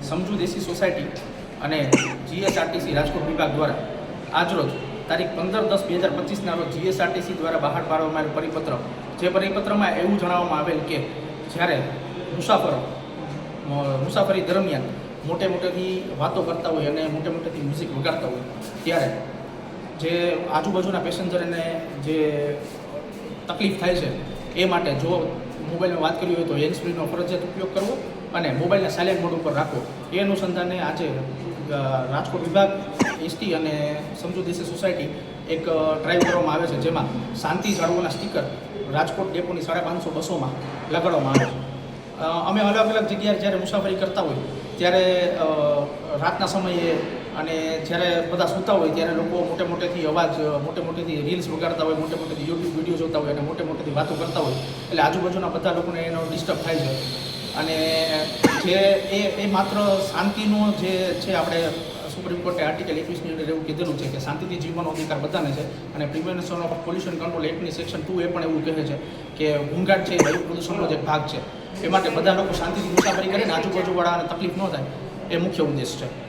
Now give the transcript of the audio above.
સમજુ દેશી સોસાયટી અને જીએસઆરટીસી રાજકોટ વિભાગ દ્વારા આજરોજ તારીખ 15/10/2025ના રોજ જીએસઆરટીસી દ્વારા બહાર પાડવામાં આવેલ પરિપત્ર, જે પરિપત્રમાં એવું જણાવવામાં આવેલ કે જ્યારે મુસાફરી દરમિયાન મોટેથી વાતો કરતા હોય અને મોટેથી મ્યુઝિક વગાડતા હોય ત્યારે જે આજુબાજુના પેસેન્જરને જે તકલીફ થાય છે એ માટે જો મોબાઈલમાં વાત કરવી હોય તો હેન્ડ ફ્રીનો ફરજિયાત ઉપયોગ કરવો અને મોબાઈલને સાયલેન્ટ મોડ ઉપર રાખવો. એ અનુસંધાને આજે રાજકોટ વિભાગ એસટી અને સમજુ દેશી સોસાયટી એક ડ્રાઈવ કરવામાં આવે છે, જેમાં શાંતિ જાળવોના સ્ટીકર રાજકોટ ડેપોની 550 બસોમાં લગાડવામાં આવે છે. અમે અલગ જગ્યાએ જ્યારે મુસાફરી કરતા હોય ત્યારે રાતના સમયે અને જ્યારે બધા સૂતા હોય ત્યારે લોકો મોટેથી અવાજ મોટેથી રીલ્સ વગાડતા હોય, મોટેથી યુટ્યુબ વિડીયો જોતા હોય અને મોટેથી વાતો કરતા હોય, એટલે આજુબાજુના બધા લોકોને એનો ડિસ્ટર્બ થાય છે. અને જે એ માત્ર શાંતિનો જે છે, આપણે સુપ્રીમ કોર્ટે આર્ટિકલ 21ની અંદર એવું કીધેલું છે કે શાંતિથી જીવવાનો અધિકાર બધાને છે. અને પ્રિવેન્શન ઓફ પોલ્યુશન કંટ્રોલ એક્ટની સેક્શન 2 એ પણ એવું કહે છે કે ઘોંઘાટ છે એ વાયુ પ્રદૂષણનો જે ભાગ છે. એ માટે બધા લોકો શાંતિથી મુસાફરી કરીને આજુબાજુવાળાને તકલીફ ન થાય, એ મુખ્ય ઉદ્દેશ છે.